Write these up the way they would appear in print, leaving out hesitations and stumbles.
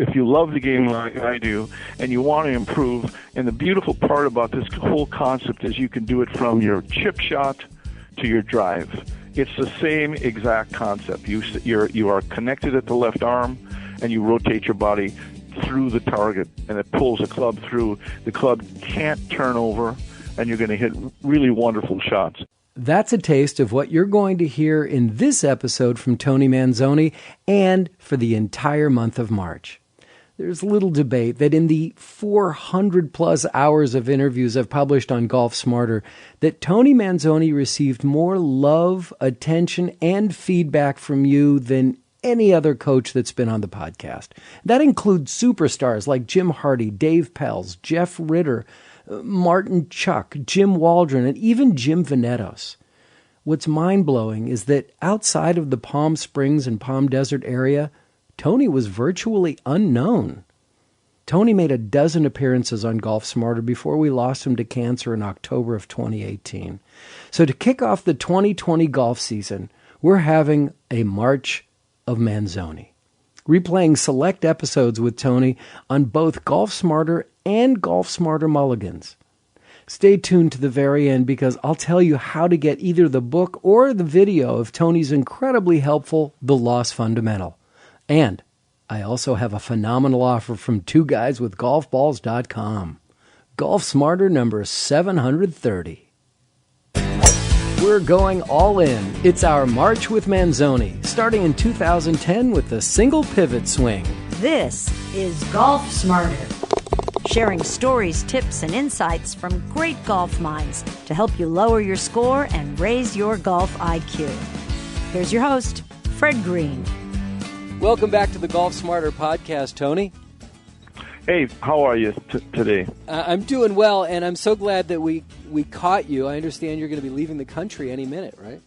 if you love the game like I do and you want to improve, and the beautiful part about this whole concept is you can do it from your chip shot to your drive. It's the same exact concept. You are connected at the left arm, and you rotate your body through the target, and it pulls the club through. The club can't turn over, and you're going to hit really wonderful shots. That's a taste of what you're going to hear in this episode from Tony Manzoni and for the entire month of March. There's little debate that in the 400-plus hours of interviews I've published on Golf Smarter, that Tony Manzoni received more love, attention, and feedback from you than any other coach that's been on the podcast. That includes superstars like Jim Hardy, Dave Pelz, Jeff Ritter, Martin Chuck, Jim Waldron, and even Jim Venetos. What's mind-blowing is that outside of the Palm Springs and Palm Desert area, Tony was virtually unknown. Tony made a dozen appearances on Golf Smarter before we lost him to cancer in October of 2018. So to kick off the 2020 golf season, we're having a March of Manzoni, replaying select episodes with Tony on both Golf Smarter and Golf Smarter Mulligans. Stay tuned to the very end because I'll tell you how to get either the book or the video of Tony's incredibly helpful The Lost Fundamental. And I also have a phenomenal offer from two guys with golfballs.com. Golf Smarter number 730. We're going all in. It's our March with Manzoni, starting in 2010 with the single pivot swing. This is Golf Smarter, sharing stories, tips, and insights from great golf minds to help you lower your score and raise your golf IQ. Here's your host, Fred Green. Welcome back to the Golf Smarter podcast, Tony. Hey, how are you today? I'm doing well, and I'm so glad that we caught you. I understand you're going to be leaving the country any minute, right?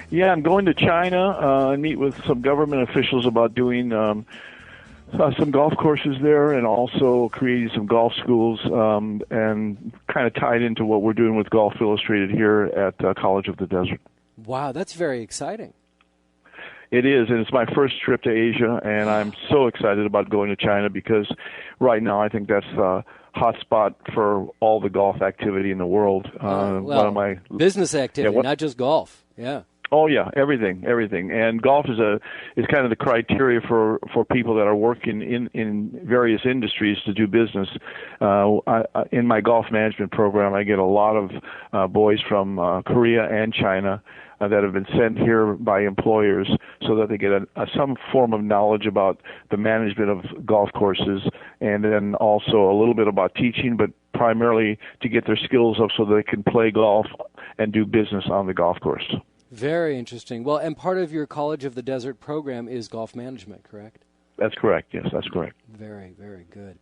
Yeah, I'm going to China and meet with some government officials about doing some golf courses there and also creating some golf schools and kind of tied into what we're doing with Golf Illustrated here at College of the Desert. Wow, that's very exciting. It is, and it's my first trip to Asia, and I'm so excited about going to China because right now I think that's the hot spot for all the golf activity in the world. Well, one of my business activity, not just golf. Yeah. Oh yeah, everything, and golf is kind of the criteria for people that are working in various industries to do business. In my golf management program, I get a lot of boys from Korea and China that have been sent here by employers so that they get some form of knowledge about the management of golf courses, and then also a little bit about teaching, but primarily to get their skills up so that they can play golf and do business on the golf course. Very interesting. Well, and part of your College of the Desert program is golf management, correct? That's correct. Yes, that's correct. Very, very good.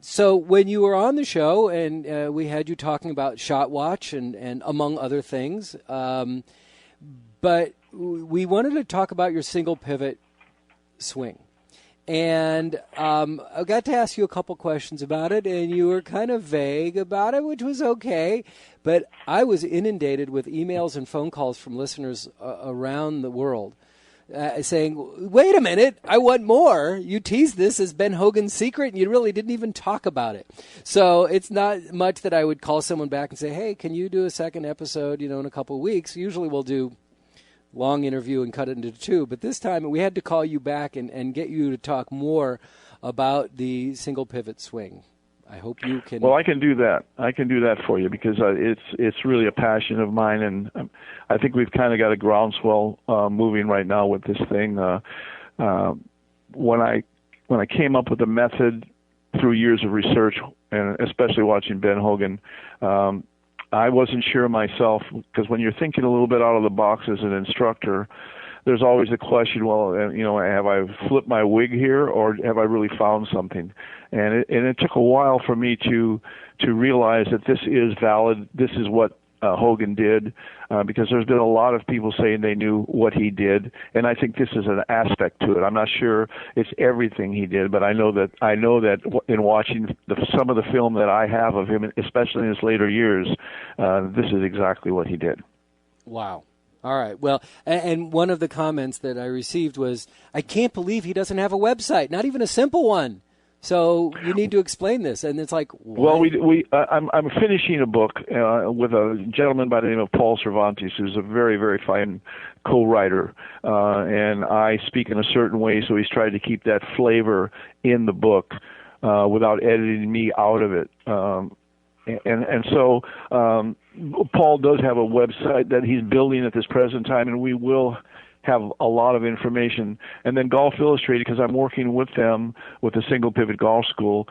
So when you were on the show and we had you talking about Shot Watch and among other things, but we wanted to talk about your single pivot swing. And I got to ask you a couple questions about it, and you were kind of vague about it, which was okay. But I was inundated with emails and phone calls from listeners around the world saying, wait a minute, I want more. You teased this as Ben Hogan's secret, and you really didn't even talk about it. So it's not much that I would call someone back and say, hey, can you do a second episode, in a couple of weeks? Usually we'll do long interview and cut it into two. But this time we had to call you back and get you to talk more about the single pivot swing. I hope you can. Well, I can do that. I can do that for you because it's really a passion of mine, and I think we've kind of got a groundswell moving right now with this thing. When I came up with the method through years of research, and especially watching Ben Hogan, I wasn't sure myself because when you're thinking a little bit out of the box as an instructor, there's always a question, well, have I flipped my wig here or have I really found something? And it took a while for me to realize that this is valid. This is what Hogan did, because there's been a lot of people saying they knew what he did, and I think this is an aspect to it. I'm not sure it's everything he did, but I know that in watching some of the film that I have of him, especially in his later years, this is exactly what he did. Wow. All right. Well, and one of the comments that I received was, I can't believe he doesn't have a website, not even a simple one. So you need to explain this. And it's like, what? Well, I'm finishing a book with a gentleman by the name of Paul Cervantes, who's a very, very fine co-writer. And I speak in a certain way, so he's tried to keep that flavor in the book without editing me out of it. So Paul does have a website that he's building at this present time, and we will have a lot of information. And then Golf Illustrated, because I'm working with them with the Single Pivot Golf School,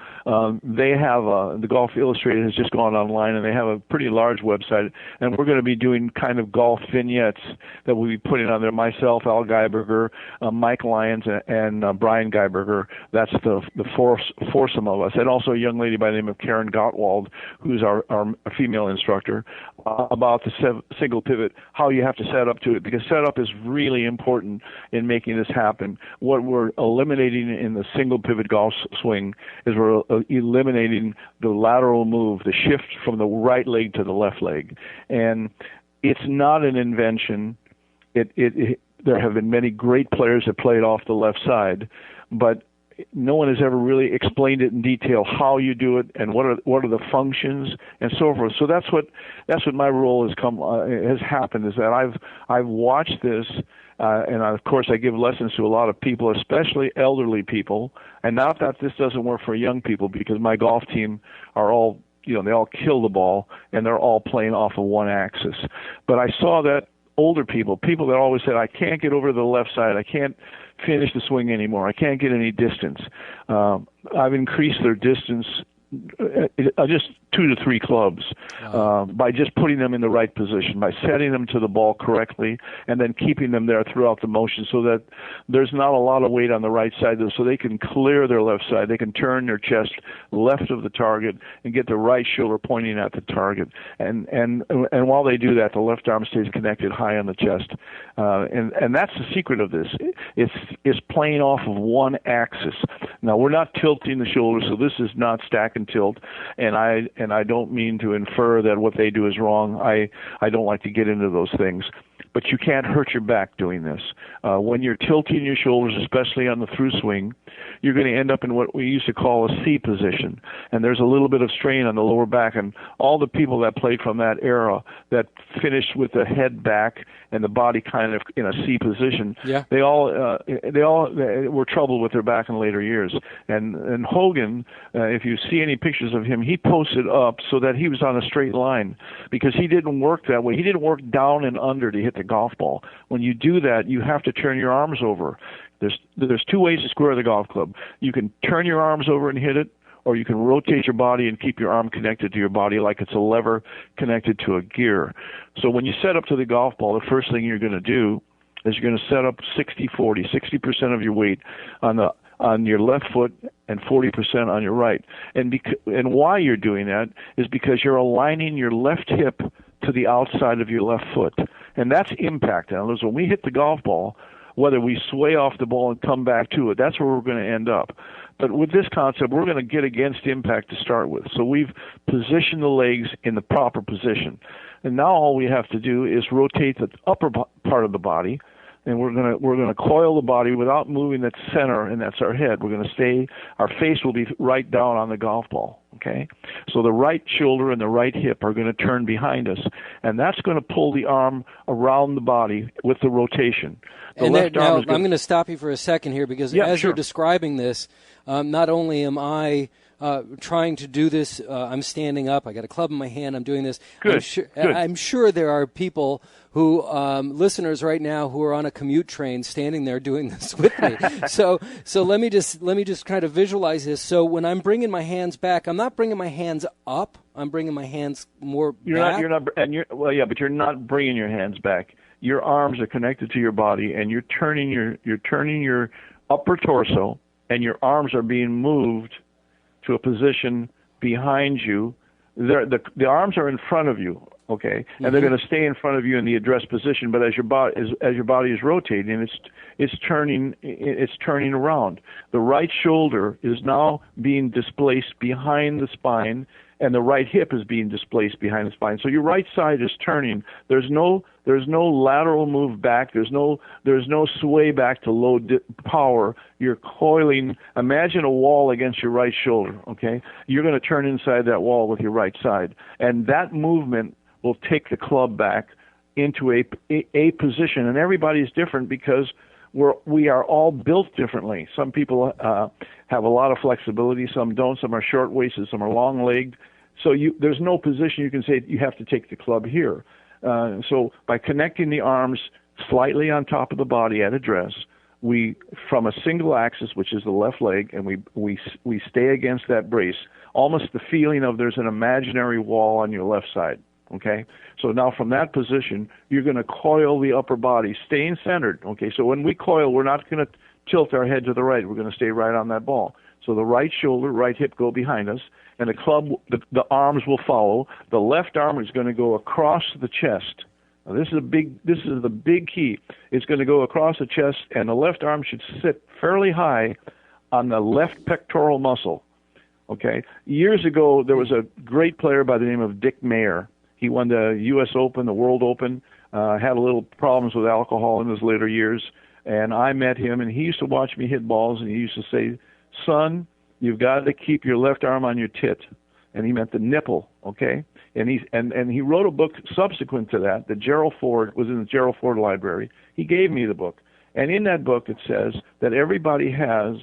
they have the Golf Illustrated has just gone online, and they have a pretty large website, and we're going to be doing kind of golf vignettes that we'll be putting on there. Myself, Al Geiberger, Mike Lyons, and Brian Geiberger. That's the foursome of us, and also a young lady by the name of Karen Gottwald, who's our female instructor, about the single pivot, how you have to set up to it, because setup is really important in making this happen. What we're eliminating in the single pivot golf swing is we're eliminating the lateral move, the shift from the right leg to the left leg. And it's not an invention. There have been many great players that played off the left side, but no one has ever really explained it in detail how you do it and what are the functions and so forth. So that's what my role has happened, is that I've watched this, and of course I give lessons to a lot of people, especially elderly people. And not that this doesn't work for young people, because my golf team are all, they all kill the ball and they're all playing off of one axis. But I saw that older people that always said, I can't get over to the left side, I can't finish the swing anymore, I can't get any distance. I've increased their distance just 2 to 3 clubs by just putting them in the right position, by setting them to the ball correctly, and then keeping them there throughout the motion so that there's not a lot of weight on the right side, so they can clear their left side. They can turn their chest left of the target and get the right shoulder pointing at the target. And while they do that, the left arm stays connected high on the chest. And that's the secret of this. It's playing off of one axis. Now, we're not tilting the shoulders, so this is not stack and tilt. And I don't mean to infer that what they do is wrong. I don't like to get into those things. But you can't hurt your back doing this. When you're tilting your shoulders, especially on the through swing, you're going to end up in what we used to call a C position. And there's a little bit of strain on the lower back. And all the people that played from that era that finished with the head back and the body kind of in a C position, they all were troubled with their back in later years. And Hogan, if you see any pictures of him, he posted up so that he was on a straight line, because he didn't work that way. He didn't work down and under to hit the golf ball. When you do that, you have to turn your arms over. There's 2 ways to square the golf club. You can turn your arms over and hit it, or you can rotate your body and keep your arm connected to your body like it's a lever connected to a gear. So when you set up to the golf ball, the first thing you're going to do is you're going to set up 60-40, 60% of your weight on your left foot and 40% on your right. And why you're doing that is because you're aligning your left hip to the outside of your left foot. And that's impact. In other words, when we hit the golf ball, whether we sway off the ball and come back to it, that's where we're going to end up. But with this concept, we're going to get against impact to start with. So we've positioned the legs in the proper position. And now all we have to do is rotate the upper part of the body, and we're going to coil the body without moving that center, and that's our head. We're going to stay, our face will be right down on the golf ball, okay? So the right shoulder and the right hip are going to turn behind us, and that's going to pull the arm around the body with the rotation. I'm going to stop you for a second here, because you're describing this, not only am I trying to do this, I'm standing up, I got a club in my hand, I'm doing this. Good. I'm sure there are people who, listeners right now, who are on a commute train standing there doing this with me. So let me just kind of visualize this. So when I'm bringing my hands back, I'm not bringing my hands up, I'm bringing my hands more back. But you're not bringing your hands back. Your arms are connected to your body, and you're turning your upper torso, and your arms are being moved to a position behind you. The arms are in front of you. Okay, and they're going to stay in front of you in the address position. But as your body is rotating, it's turning around. The right shoulder is now being displaced behind the spine, and the right hip is being displaced behind the spine. So your right side is turning. There's no lateral move back. There's no sway back to low power. You're coiling. Imagine a wall against your right shoulder. Okay, you're going to turn inside that wall with your right side, and that movement will take the club back into a position. And everybody's different because we are all built differently. Some people have a lot of flexibility, some don't. Some are short-waisted, some are long-legged. So there's no position you can say you have to take the club here. So by connecting the arms slightly on top of the body at address, we, from a single axis, which is the left leg, and we stay against that brace, almost the feeling of there's an imaginary wall on your left side. Okay, so now from that position, you're going to coil the upper body, staying centered. Okay, so when we coil, we're not going to tilt our head to the right. We're going to stay right on that ball. So the right shoulder, right hip go behind us, and the club, the arms will follow. The left arm is going to go across the chest. Now this is the big key. It's going to go across the chest, and the left arm should sit fairly high on the left pectoral muscle. Okay, years ago there was a great player by the name of Dick Mayer. He won the U.S. Open, the World Open, had a little problems with alcohol in his later years, and I met him, and he used to watch me hit balls, and he used to say, "Son, you've got to keep your left arm on your tit," and he meant the nipple, okay? And he wrote a book subsequent to that Gerald Ford was in the Gerald Ford Library. He gave me the book, and in that book it says that everybody has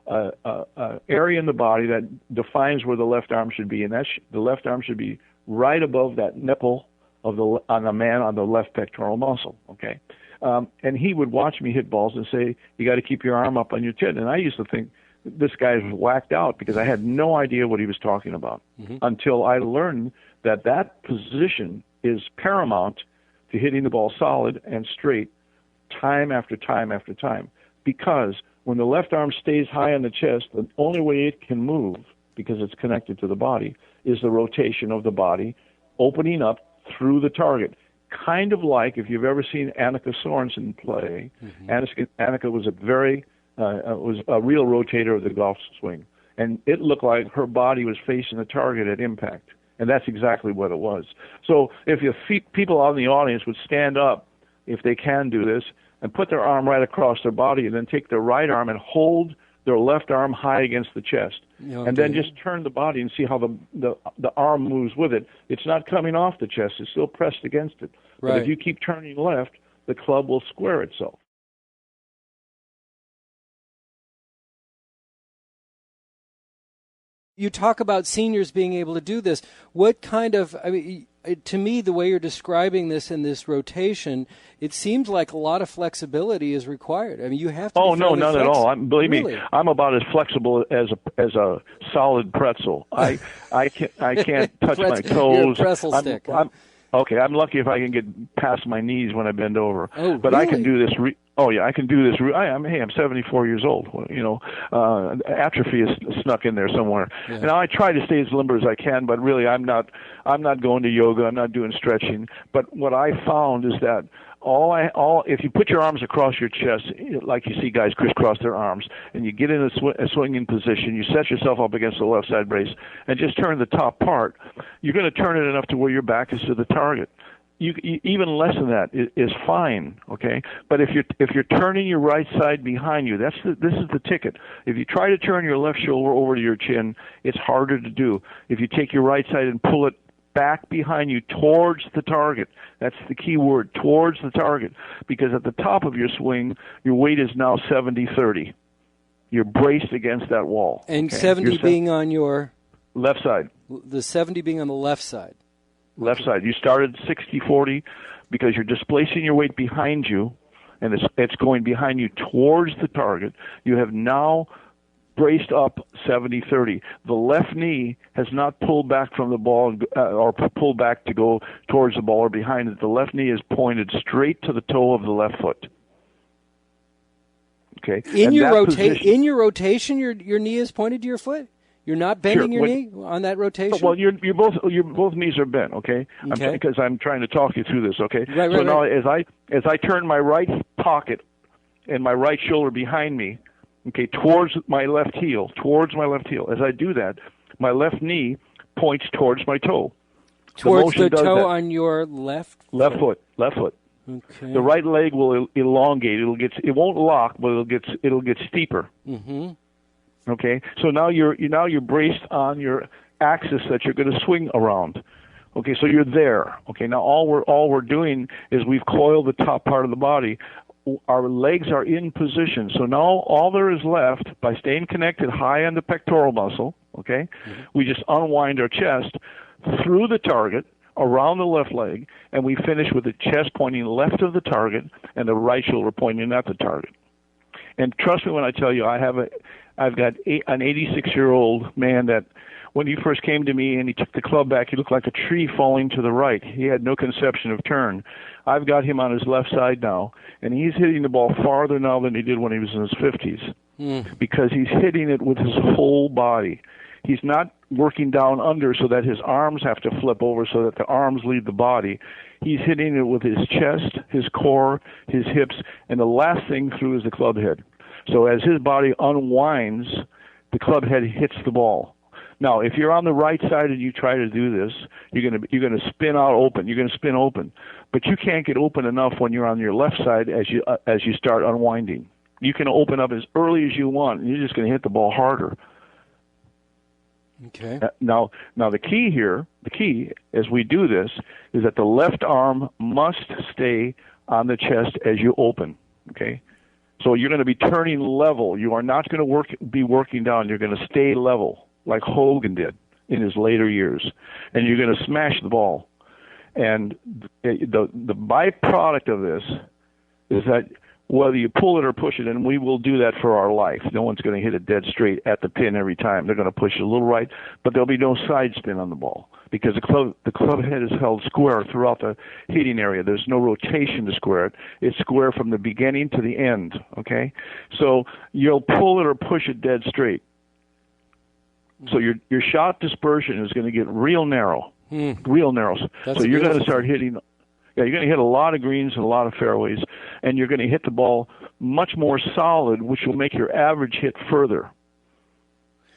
a area in the body that defines where the left arm should be, and the left arm should be right above that nipple on the man on the left pectoral muscle, okay? And he would watch me hit balls and say, "You got to keep your arm up on your tit." And I used to think this guy's whacked out because I had no idea what he was talking about until I learned that position is paramount to hitting the ball solid and straight time after time after time. Because when the left arm stays high on the chest, the only way it can move, because it's connected to the body, is the rotation of the body opening up through the target. Kind of like if you've ever seen Annika Sorensen play. Annika was was a real rotator of the golf swing, and it looked like her body was facing the target at impact, and that's exactly what it was. So if people out in the audience would stand up, if they can do this, and put their arm right across their body, and then take their right arm and hold their left arm high against the chest, and then just turn the body and see how the arm moves with it. It's not coming off the chest; it's still pressed against it. Right. But if you keep turning left, the club will square itself. You talk about seniors being able to do this. What kind of, to me, the way you're describing this in this rotation, it seems like a lot of flexibility is required. I mean, you have to. Oh no, none at all. Believe me, I'm about as flexible as a solid pretzel. I can't touch my toes. You're a pretzel stick. Okay, I'm lucky if I can get past my knees when I bend over. Oh, but really? I can do this. I can do this. I'm 74 years old. Atrophy is snuck in there somewhere. Yeah. And I try to stay as limber as I can, but really, I'm not going to yoga. I'm not doing stretching. But what I found is that if you put your arms across your chest, like you see guys crisscross their arms, and you get in a swinging position, you set yourself up against the left side brace, and just turn the top part, you're going to turn it enough to where your back is to the target. You even less than that is fine, okay? But if you're turning your right side behind you, this is the ticket. If you try to turn your left shoulder over to your chin, it's harder to do. If you take your right side and pull it back behind you towards the target, that's the key word, towards the target, because at the top of your swing, your weight is now 70-30. You're braced against that wall. And okay? 70 being on your left side. The 70 being on the left side. Left side. You started 60-40 because you're displacing your weight behind you, and it's going behind you towards the target. You have now braced up 70-30. The left knee has not pulled back from the ball or pulled back to go towards the ball or behind it. The left knee is pointed straight to the toe of the left foot. Okay. In your rotation, your knee is pointed to your foot. You're not bending Sure. your knee on that rotation? Well, your both knees are bent, okay? Because I'm trying to talk you through this, okay? Right, so now right. as I turn my right pocket and my right shoulder behind me, okay, towards my left heel. As I do that, my left knee points towards my toe. Towards the toe on your left foot? Left foot. Okay. The right leg will elongate. It won't lock, but it'll get steeper. Mm-hmm. Okay, so now you're braced on your axis that you're going to swing around. Okay, so you're there. Okay, now all we're doing is we've coiled the top part of the body. Our legs are in position. So now all there is left, by staying connected high on the pectoral muscle, okay, we just unwind our chest through the target, around the left leg, and we finish with the chest pointing left of the target and the right shoulder pointing at the target. And trust me when I tell you, I've got an 86-year-old man that when he first came to me and he took the club back, he looked like a tree falling to the right. He had no conception of turn. I've got him on his left side now, and he's hitting the ball farther now than he did when he was in his 50s because he's hitting it with his whole body. He's not working down under so that his arms have to flip over so that the arms lead the body. He's hitting it with his chest, his core, his hips, and the last thing through is the club head. So as his body unwinds, the club head hits the ball. Now, if you're on the right side and you try to do this, you're going to spin out open. You're going to spin open, but you can't get open enough when you're on your left side as you start unwinding. You can open up as early as you want, and you're just going to hit the ball harder. Okay. Now the key as we do this is that the left arm must stay on the chest as you open. Okay. So you're going to be turning level. You are not going to be working down. You're going to stay level, like Hogan did in his later years, and you're going to smash the ball. And the byproduct of this is that whether you pull it or push it, and we will do that for our life. No one's going to hit it dead straight at the pin every time. They're going to push it a little right, but there'll be no side spin on the ball because the club head is held square throughout the hitting area. There's no rotation to square it. It's square from the beginning to the end, okay? So you'll pull it or push it dead straight. So your shot dispersion is going to get real narrow, real narrow. So you're going to start hitting... Yeah, you're going to hit a lot of greens and a lot of fairways, and you're going to hit the ball much more solid, which will make your average hit further.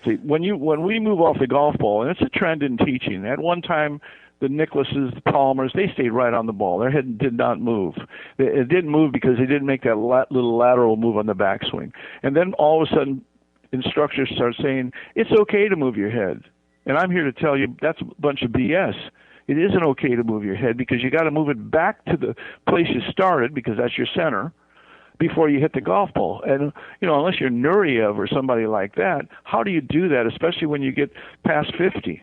See, when we move off the golf ball, and it's a trend in teaching. At one time, the Nicklases, the Palmers, they stayed right on the ball. Their head did not move. It didn't move because they didn't make that little lateral move on the backswing. And then all of a sudden, instructors start saying, it's okay to move your head. And I'm here to tell you that's a bunch of BS. It isn't okay to move your head because you got to move it back to the place you started because that's your center before you hit the golf ball. And, unless you're Nureyev or somebody like that, how do you do that, especially when you get past 50?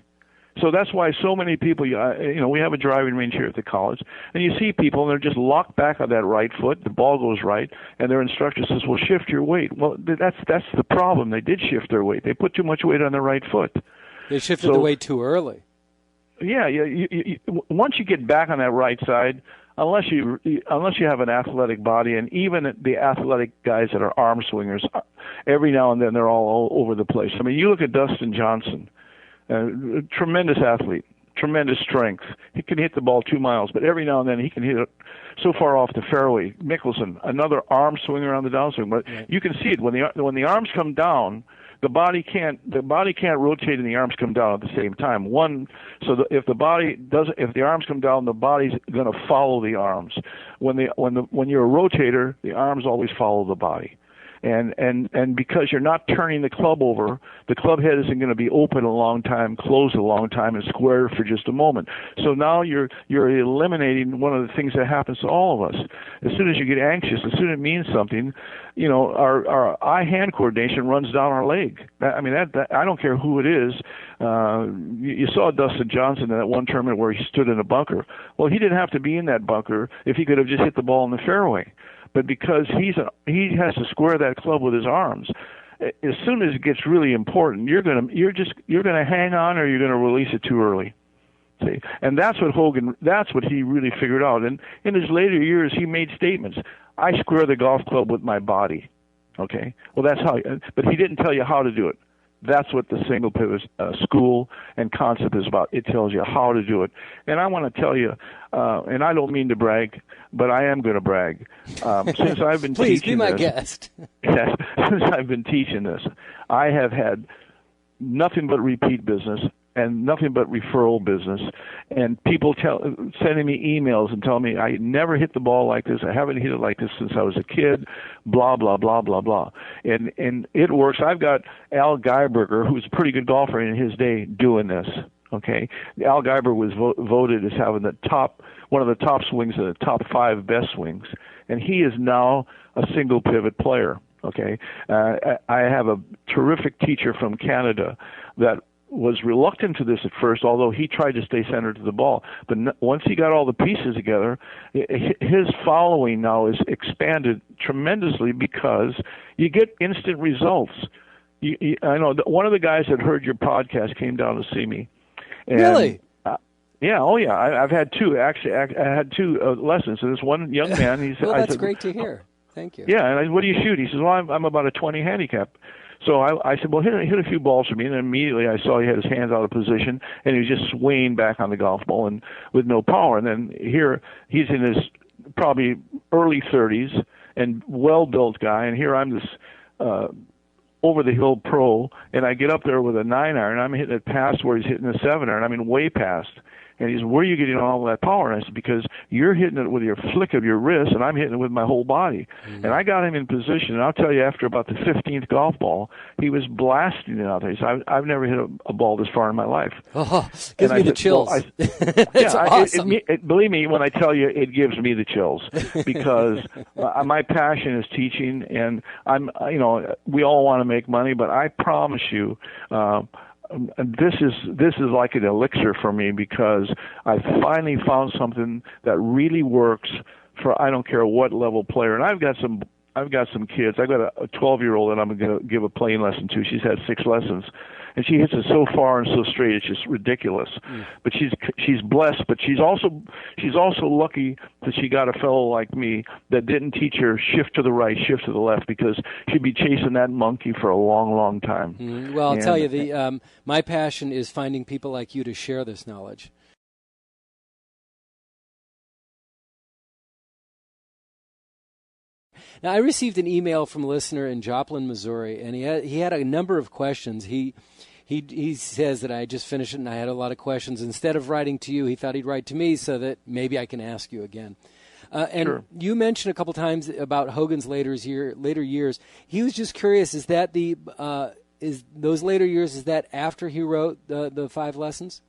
So that's why so many people, we have a driving range here at the college, and you see people, and they're just locked back on that right foot, the ball goes right, and their instructor says, well, shift your weight. Well, that's the problem. They did shift their weight. They put too much weight on their right foot. They shifted the weight too early. Yeah. Once you get back on that right side, unless you have an athletic body, and even the athletic guys that are arm swingers, every now and then they're all over the place. I mean, you look at Dustin Johnson, tremendous athlete, tremendous strength. He can hit the ball 2 miles, but every now and then he can hit it so far off the fairway. Mickelson, another arm swinger on the downswing, but you can see it when the arms come down. The body can't rotate and the arms come down at the same time. If the arms come down, the body's going to follow the arms. When you're a rotator, the arms always follow the body. And because you're not turning the club over, the club head isn't going to be open a long time, closed a long time, and square for just a moment. So now you're eliminating one of the things that happens to all of us. As soon as you get anxious, as soon as it means something, our eye-hand coordination runs down our leg. I mean, that I don't care who it is. You saw Dustin Johnson in that one tournament where he stood in a bunker. Well, he didn't have to be in that bunker if he could have just hit the ball in the fairway. But because he has to square that club with his arms, as soon as it gets really important, you're gonna hang on or you're gonna release it too early. See, and that's what he really figured out. And in his later years, he made statements. I square the golf club with my body. Okay, well that's how. But he didn't tell you how to do it. That's what the single pivot school and concept is about. It tells you how to do it. And I want to tell you, and I don't mean to brag, but I am going to brag. Since I've been Please teaching be my this, guest. Yes, since I've been teaching this, I have had nothing but repeat business and nothing but referral business, and people sending me emails and telling me I never hit the ball like this. I haven't hit it like this since I was a kid. Blah blah blah blah blah, and it works. I've got Al Geiberger, who's a pretty good golfer in his day, doing this. Okay, Al Geiber was voted as having one of the top swings in the top 5 best swings, and he is now a single pivot player. Okay, I have a terrific teacher from Canada that was reluctant to this at first, although he tried to stay centered to the ball. But once he got all the pieces together, his following now is expanded tremendously because you get instant results. I know one of the guys that heard your podcast came down to see me. And, really? Yeah. Oh, yeah. I've had 2. Actually, I had 2 lessons. And this one young man, he said, well, that's great to hear. Thank you. Yeah, and I said, what do you shoot? He says, well, I'm about a 20 handicap. So I said, well, hit a few balls for me. And immediately I saw he had his hands out of position, and he was just swaying back on the golf ball and with no power. And then here he's in his probably early 30s and well-built guy, and here I'm this over-the-hill pro, and I get up there with a 9-iron. I'm hitting it past where he's hitting a 7-iron. I mean, way past. And he said, where are you getting all that power? And I said, because you're hitting it with your flick of your wrist, and I'm hitting it with my whole body. Mm-hmm. And I got him in position, and I'll tell you, after about the 15th golf ball, he was blasting it out there. He said, I've never hit a ball this far in my life. Oh, gives me the chills. Well, It's awesome. Believe me, when I tell you, it gives me the chills, because my passion is teaching, and we all want to make money, but I promise you, this is like an elixir for me, because I finally found something that really works for I don't care what level player. And I've got some kids. I've got a 12-year-old that I'm going to give a playing lesson to. She's had 6 lessons, and she hits it so far and so straight, it's just ridiculous. But she's blessed, but she's also lucky that she got a fellow like me that didn't teach her shift to the right, shift to the left, because she'd be chasing that monkey for a long, long time. Well, I'll tell you, my passion is finding people like you to share this knowledge. Now, I received an email from a listener in Joplin, Missouri, and he had a number of questions. He says that I just finished it and I had a lot of questions. Instead of writing to you, he thought he'd write to me so that maybe I can ask you again. And sure. You mentioned a couple times about Hogan's later years. He was just curious: is that is those later years? Is that after he wrote the 5 lessons?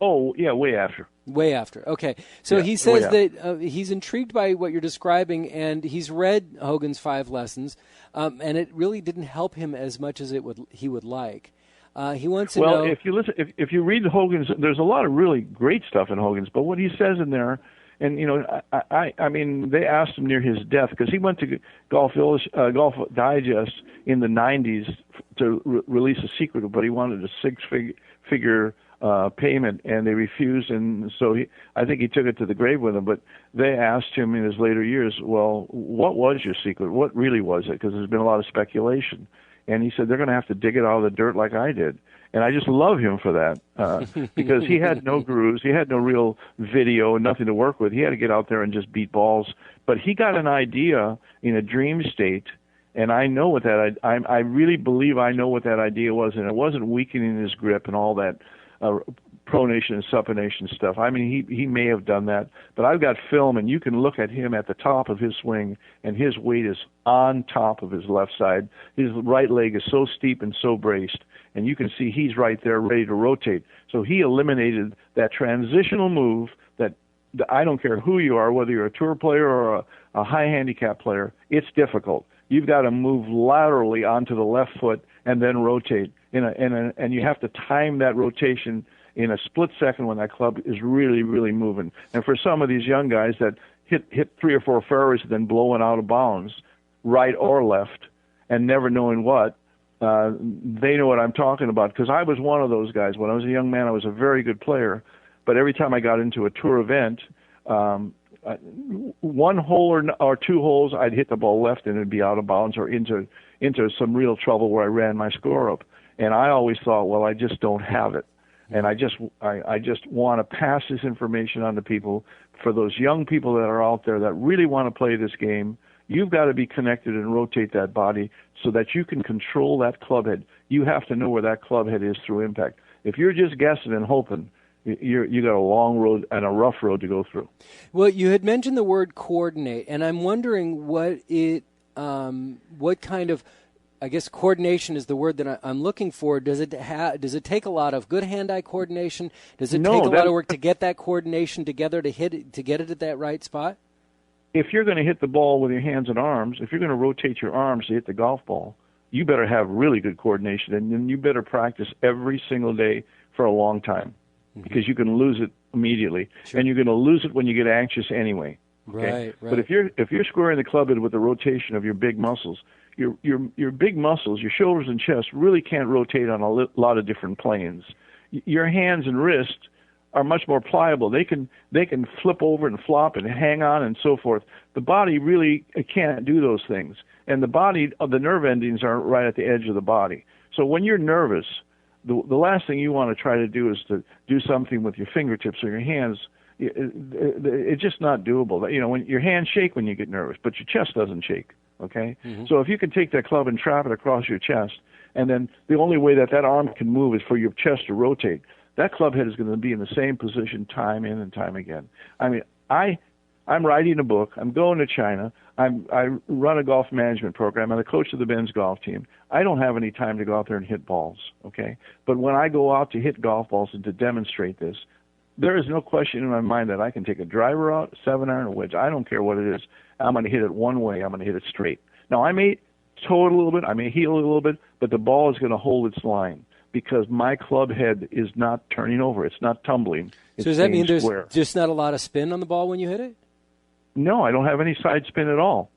Oh, yeah, way after. Way after. Okay. So yeah, he says that he's intrigued by what you're describing, and he's read Hogan's 5 lessons, and it really didn't help him as much as he would like. He wants to know. Well, if you listen, if you read Hogan's, there's a lot of really great stuff in Hogan's, but what he says in there, and I mean, they asked him near his death, because he went to Golf Digest in the 90s to release a secret, but he wanted a 6-figure payment, and they refused, and so I think he took it to the grave with him. But they asked him in his later years, well, what was your secret? What really was it? Because there's been a lot of speculation. And he said, they're going to have to dig it out of the dirt like I did. And I just love him for that, because he had no gurus, he had no real video, nothing to work with. He had to get out there and just beat balls. But he got an idea in a dream state, and I know what that I really believe I know what that idea was, and it wasn't weakening his grip and all that pronation and supination stuff. I mean, he may have done that, but I've got film, and you can look at him at the top of his swing, and his weight is on top of his left side. His right leg is so steep and so braced, and you can see he's right there ready to rotate. So he eliminated that transitional move that I don't care who you are, whether you're a tour player or a high handicap player, it's difficult. You've got to move laterally onto the left foot and then rotate. And you have to time that rotation in a split second when that club is really, really moving. And for some of these young guys that hit 3 or 4 fairways and then blowing out of bounds, right or left, and never knowing what, they know what I'm talking about. Because I was one of those guys. When I was a young man, I was a very good player. But every time I got into a tour event, 1 hole or 2 holes, I'd hit the ball left and it'd be out of bounds or into some real trouble where I ran my score up. And I always thought, well, I just don't have it. And I just want to pass this information on to people. For those young people that are out there that really want to play this game, you've got to be connected and rotate that body so that you can control that club head. You have to know where that club head is through impact. If you're just guessing and hoping, you got a long road and a rough road to go through. Well, you had mentioned the word coordinate, and I'm wondering what kind of, I guess coordination is the word that I'm looking for. Does it take a lot of good hand-eye coordination? Does it take a lot of work to get that coordination together to get it at that right spot? If you're going to hit the ball with your hands and arms, if you're going to rotate your arms to hit the golf ball, you better have really good coordination, and then you better practice every single day for a long time, because you can lose it immediately, and you're going to lose it when you get anxious anyway. Okay? Right. But if you're squaring the club head with the rotation of your big muscles, your big muscles, your shoulders and chest, really can't rotate on a lot of different planes. Your hands and wrists are much more pliable. They can flip over and flop and hang on and so forth. The body really can't do those things. And the nerve endings are right at the edge of the body. So when you're nervous, the last thing you want to try to do is to do something with your fingertips or your hands. It's just not doable. You know, when your hands shake when you get nervous, but your chest doesn't shake. Okay? So if you can take that club and trap it across your chest, and then the only way that arm can move is for your chest to rotate, that club head is going to be in the same position time in and time again. I mean, I'm writing a book. I'm going to China. I run a golf management program. I'm the coach of the men's golf team. I don't have any time to go out there and hit balls, okay? But when I go out to hit golf balls and to demonstrate this, there is no question in my mind that I can take a driver out, 7-iron, a wedge. I don't care what it is. I'm going to hit it one way. I'm going to hit it straight. Now, I may toe it a little bit. I may heel it a little bit, but the ball is going to hold its line because my club head is not turning over. It's not tumbling. It's so does that mean there's square. just not a lot of spin on the ball when you hit it? No, I don't have any side spin at all.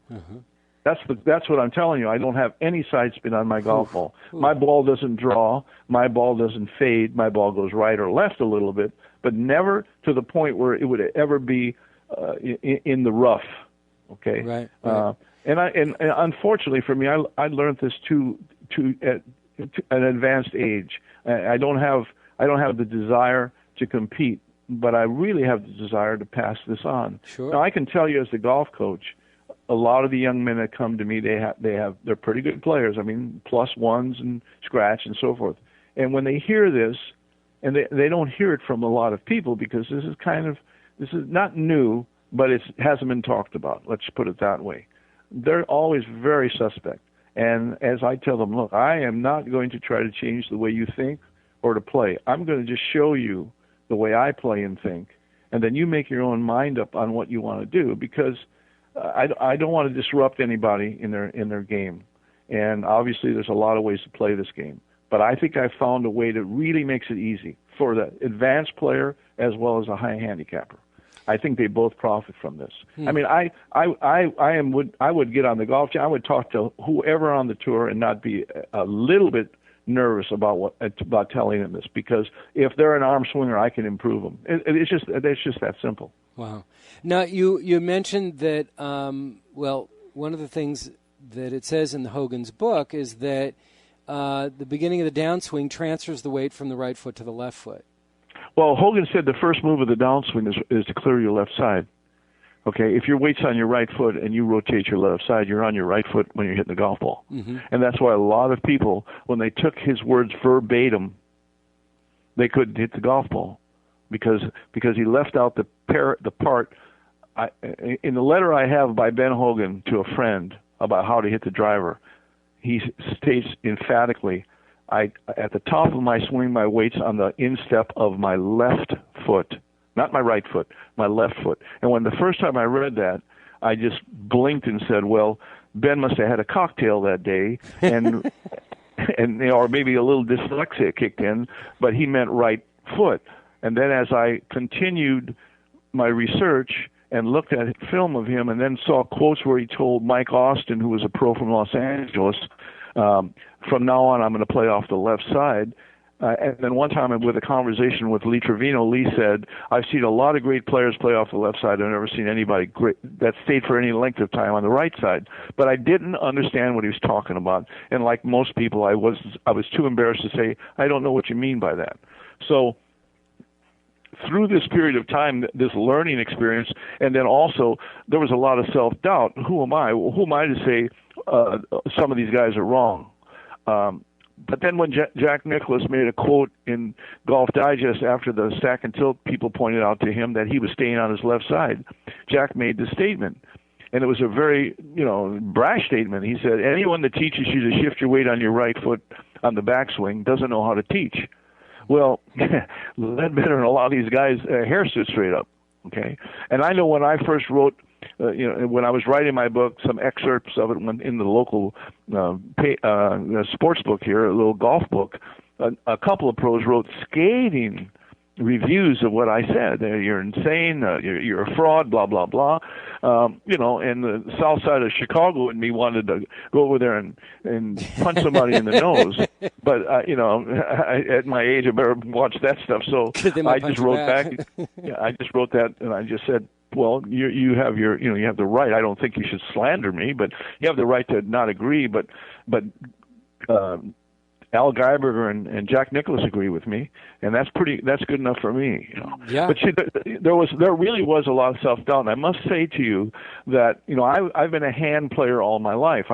That's what I'm telling you. I don't have any side spin on my golf ball. My ball doesn't draw. My ball doesn't fade. My ball goes right or left a little bit, but never to the point where it would ever be in the rough. Okay. Right. And unfortunately for me, I learned this at an advanced age. I don't have the desire to compete, but I really have the desire to pass this on. Sure. Now I can tell you as the golf coach, a lot of the young men that come to me, they're pretty good players. I mean, +1s and scratch and so forth. And when they hear this, and they don't hear it from a lot of people because this is not new, but it hasn't been talked about. Let's put it that way. They're always very suspect. And as I tell them, look, I am not going to try to change the way you think or to play. I'm going to just show you the way I play and think, and then you make your own mind up on what you want to do, because I don't want to disrupt anybody in their game. And obviously there's a lot of ways to play this game, but I think I've found a way that really makes it easy for the advanced player as well as a high handicapper. I think they both profit from this. I mean, I would get on the golf team. I would talk to whoever on the tour and not be a little bit nervous about telling them this, because if they're an arm swinger, I can improve them. It's just that simple. Wow. Now you mentioned that one of the things that it says in the Hogan's book is that the beginning of the downswing transfers the weight from the right foot to the left foot. Well, Hogan said the first move of the downswing is to clear your left side. Okay, if your weight's on your right foot and you rotate your left side, you're on your right foot when you're hitting the golf ball. And that's why a lot of people, when they took his words verbatim, they couldn't hit the golf ball because he left out the part. In the letter I have by Ben Hogan to a friend about how to hit the driver, he states emphatically, at the top of my swing, my weight's on the instep of my left foot, not my right foot, my left foot. And when the first time I read that, I just blinked and said, well, Ben must have had a cocktail that day, and or maybe a little dyslexia kicked in, but he meant right foot. And then as I continued my research and looked at film of him and then saw quotes where he told Mike Austin, who was a pro from Los Angeles, from now on I'm going to play off the left side, And then one time with a conversation with Lee Trevino, Lee said, I've seen a lot of great players play off the left side. I've never seen anybody great that stayed for any length of time on the right side. But I didn't understand what he was talking about. And like most people, I was too embarrassed to say, I don't know what you mean by that. So through this period of time, this learning experience, and then also there was a lot of self-doubt. Who am I? Who am I to say some of these guys are wrong? But then when Jack Nicklaus made a quote in Golf Digest after the stack and tilt, people pointed out to him that he was staying on his left side. Jack made the statement, and it was a very, brash statement. He said, anyone that teaches you to shift your weight on your right foot on the backswing doesn't know how to teach. Well, Ledbetter and a lot of these guys, hair stood straight up, okay? And I know when I first wrote, when I was writing my book, some excerpts of it in the local sports book here, a little golf book, a couple of pros wrote scathing reviews of what I said. You're insane, you're a fraud, blah, blah, blah. And the south side of Chicago and me wanted to go over there and punch somebody in the nose. But, at my age, I better watch that stuff. So I just wrote back. I just wrote that, and I just said, well, you have you have the right. I don't think you should slander me, but you have the right to not agree. But Al Geiberger and Jack Nicklaus agree with me, and that's good enough for me. Yeah. But see, there really was a lot of self-doubt, and I must say to you that I've been a hand player all my life.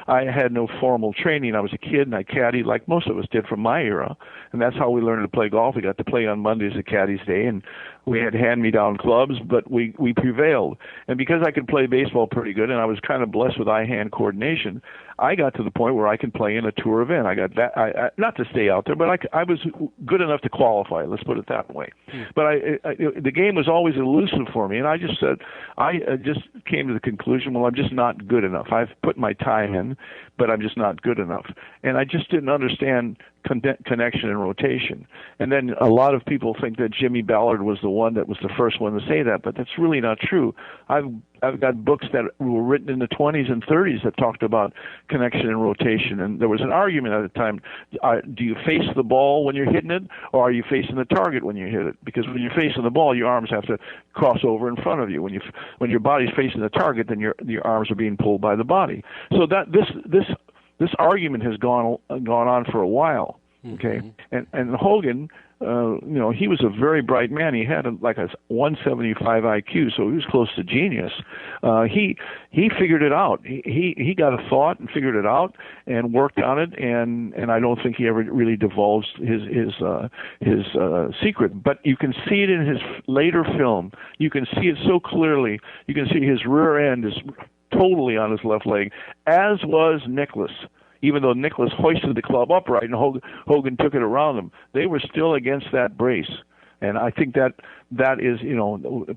I had no formal training. I was a kid, and I caddied like most of us did from my era, and that's how we learned to play golf. We got to play on Mondays at Caddy's Day, and we had hand-me-down clubs, but we prevailed. And because I could play baseball pretty good, and I was kind of blessed with eye-hand coordination, I got to the point where I could play in a tour event. I got that, not to stay out there, but I was good enough to qualify. Let's put it that way. But the game was always elusive for me, and I just said, I just came to the conclusion, well, I'm just not good enough. I've put my time in, but I'm just not good enough. And I just didn't understand connection and rotation. And then a lot of people think that Jimmy Ballard was the one that was the first one to say that, but that's really not true. I've got books that were written in the 20s and 30s that talked about connection and rotation, and there was an argument at the time, do you face the ball when you're hitting it, or are you facing the target when you hit it? Because when you're facing the ball, your arms have to cross over in front of you. When your body's facing the target, then your arms are being pulled by the body. So that this argument has gone on for a while, okay? Mm-hmm. And Hogan, he was a very bright man. He had like a 175 IQ, so he was close to genius. He figured it out. He got a thought and figured it out and worked on it, and I don't think he ever really divulged his secret. But you can see it in his later film. You can see it so clearly. You can see his rear end is totally on his left leg, as was Nicklaus. Even though Nicklaus hoisted the club upright and Hogan took it around him, they were still against that brace. And I think that is,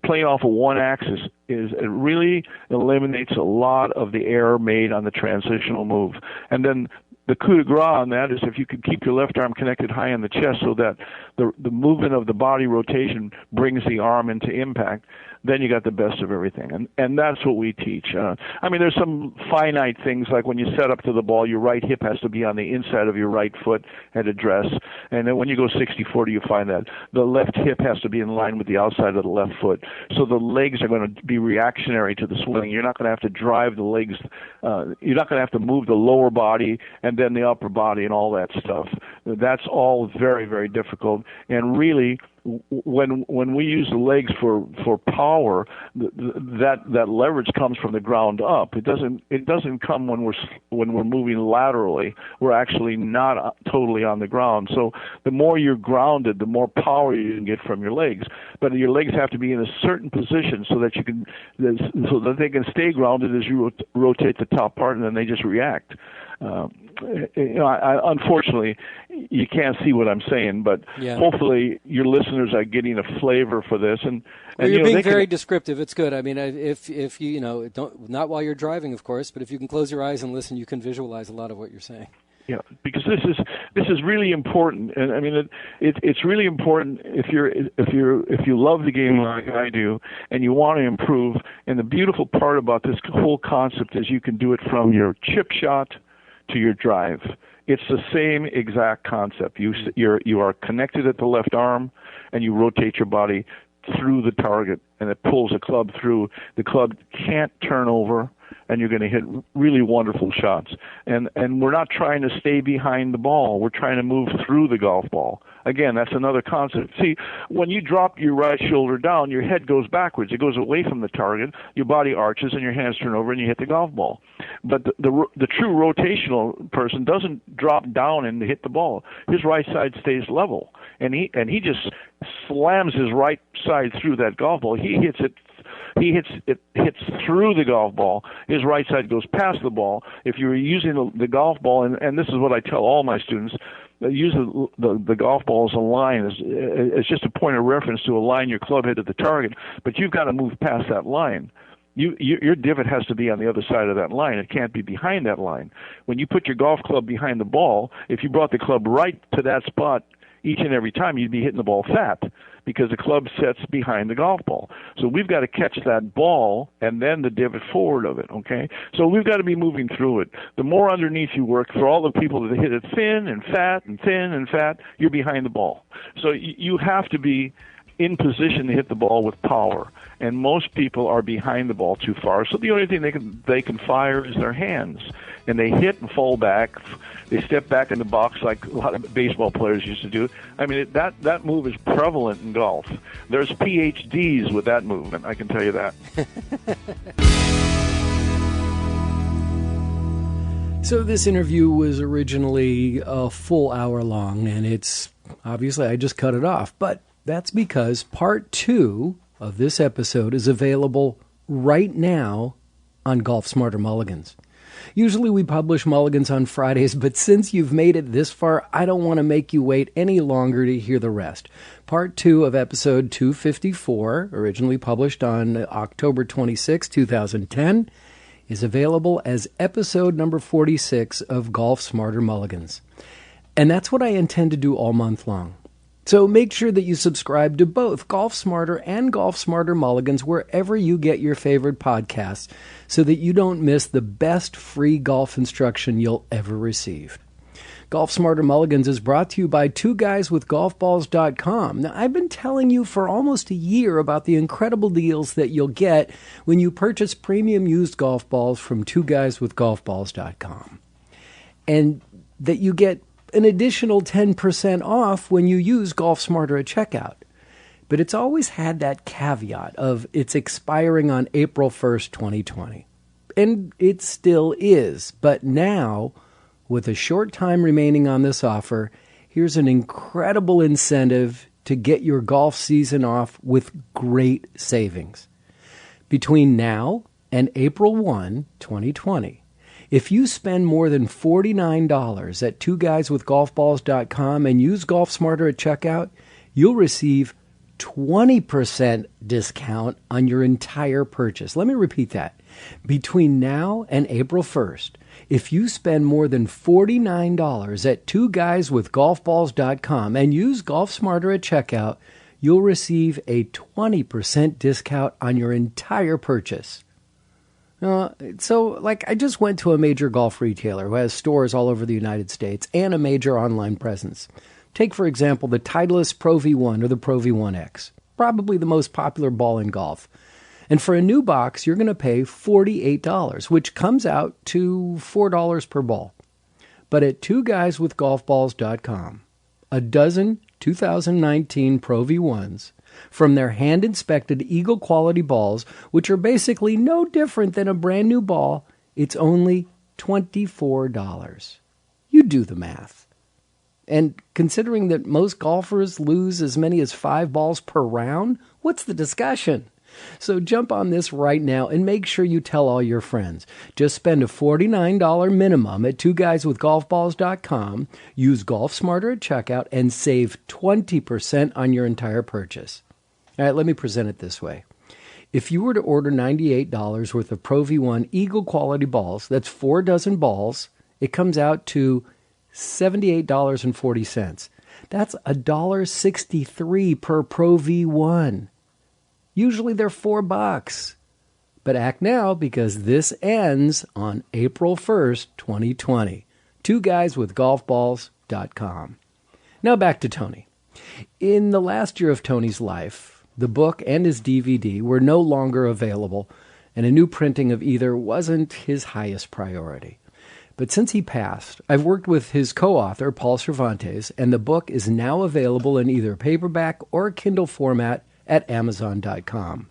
playing off of one axis it really eliminates a lot of the error made on the transitional move. And then the coup de grace on that is if you can keep your left arm connected high on the chest so that the movement of the body rotation brings the arm into impact, then you got the best of everything. And that's what we teach. There's some finite things like when you set up to the ball, your right hip has to be on the inside of your right foot at address. And then when you go 60-40, you find that the left hip has to be in line with the outside of the left foot. So the legs are going to be reactionary to the swing. You're not going to have to drive the legs. You're not going to have to move the lower body and then the upper body and all that stuff. That's all very, very difficult. And really, when we use the legs for power, that leverage comes from the ground up. It doesn't come when we're moving laterally. We're actually not totally on the ground. So the more you're grounded, the more power you can get from your legs. But your legs have to be in a certain position so that they can stay grounded as you rotate the top part, and then they just react. Unfortunately, you can't see what I'm saying, but hopefully your listeners are getting a flavor for this. And you're being very descriptive. It's good. I mean, if you don't, not while you're driving, of course, but if you can close your eyes and listen, you can visualize a lot of what you're saying. Yeah, because this is really important, and I mean it's really important if you love the game like I do, and you want to improve. And the beautiful part about this whole concept is you can do it from your chip shot to your drive It's the same exact concept. You are connected at the left arm, and you rotate your body through the target, and it pulls the club through. The club can't turn over, and you're going to hit really wonderful shots. And we're not trying to stay behind the ball. We're trying to move through the golf ball. Again, that's another concept. See, when you drop your right shoulder down, your head goes backwards. It goes away from the target. Your body arches, and your hands turn over, and you hit the golf ball. But the true rotational person doesn't drop down and hit the ball. His right side stays level, and he just slams his right side through that golf ball. He hits through the golf ball. His right side goes past the ball. If you're using the golf ball, and this is what I tell all my students, use the golf ball as a line. It's just a point of reference to align your club head to the target, but you've got to move past that line. Your divot has to be on the other side of that line. It can't be behind that line. When you put your golf club behind the ball, if you brought the club right to that spot each and every time, you'd be hitting the ball fat because the club sets behind the golf ball. So we've got to catch that ball and then the divot forward of it, okay? So we've got to be moving through it. The more underneath you work, for all the people that hit it thin and fat and thin and fat, you're behind the ball. So you have to be in position to hit the ball with power, and most people are behind the ball too far. So the only thing they can fire is their hands, and they hit and fall back. They step back in the box like a lot of baseball players used to do. I mean, that move is prevalent in golf. There's PhDs with that movement, I can tell you that. So this interview was originally a full hour long, and it's obviously I just cut it off, but that's because part 2 of this episode is available right now on Golf Smarter Mulligans. Usually we publish Mulligans on Fridays, but since you've made it this far, I don't want to make you wait any longer to hear the rest. Part 2 of episode 254, originally published on October 26, 2010, is available as episode number 46 of Golf Smarter Mulligans. And that's what I intend to do all month long. So make sure that you subscribe to both Golf Smarter and Golf Smarter Mulligans wherever you get your favorite podcasts so that you don't miss the best free golf instruction you'll ever receive. Golf Smarter Mulligans is brought to you by twoguyswithgolfballs.com. Now, I've been telling you for almost a year about the incredible deals that you'll get when you purchase premium used golf balls from twoguyswithgolfballs.com. And that you get an additional 10% off when you use Golf Smarter at checkout. But it's always had that caveat of it's expiring on April 1st, 2020. And it still is. But now, with a short time remaining on this offer, here's an incredible incentive to get your golf season off with great savings. Between now and April 1, 2020, if you spend more than $49 at twoguyswithgolfballs.com and use Golf Smarter at checkout, you'll receive 20% discount on your entire purchase. Let me repeat that. Between now and April 1st, if you spend more than $49 at twoguyswithgolfballs.com and use Golf Smarter at checkout, you'll receive a 20% discount on your entire purchase. I just went to a major golf retailer who has stores all over the United States and a major online presence. Take, for example, the Titleist Pro V1 or the Pro V1X, probably the most popular ball in golf. And for a new box, you're going to pay $48, which comes out to $4 per ball. But at twoguyswithgolfballs.com, a dozen 2019 Pro V1s from their hand-inspected Eagle quality balls, which are basically no different than a brand new ball, it's only $24. You do the math. And considering that most golfers lose as many as 5 balls per round, what's the discussion? So jump on this right now and make sure you tell all your friends. Just spend a $49 minimum at twoguyswithgolfballs.com, use Golf Smarter at checkout, and save 20% on your entire purchase. All right, let me present it this way. If you were to order $98 worth of Pro V1 Eagle quality balls, that's 4 dozen balls, it comes out to $78.40. That's $1.63 per Pro V1. Usually they're $4. But act now because this ends on April 1st, 2020. twoguyswithgolfballs.com. Now back to Tony. In the last year of Tony's life, the book and his DVD were no longer available, and a new printing of either wasn't his highest priority. But since he passed, I've worked with his co-author, Paul Cervantes, and the book is now available in either paperback or Kindle format at Amazon.com.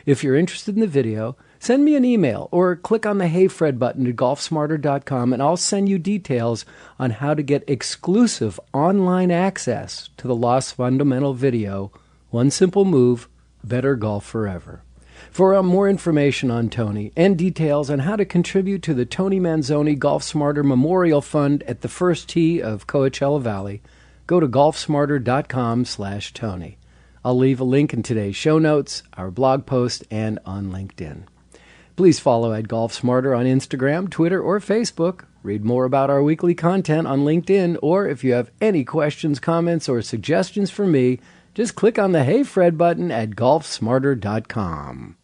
If you're interested in the video, send me an email or click on the Hey Fred button at golfsmarter.com and I'll send you details on how to get exclusive online access to the Lost Fundamental video, One Simple Move, Better Golf Forever. For more information on Tony and details on how to contribute to the Tony Manzoni Golf Smarter Memorial Fund at the First Tee of Coachella Valley, go to golfsmarter.com/Tony. I'll leave a link in today's show notes, our blog post, and on LinkedIn. Please follow at Golf Smarter on Instagram, Twitter, or Facebook. Read more about our weekly content on LinkedIn, or if you have any questions, comments, or suggestions for me, just click on the Hey Fred button at golfsmarter.com.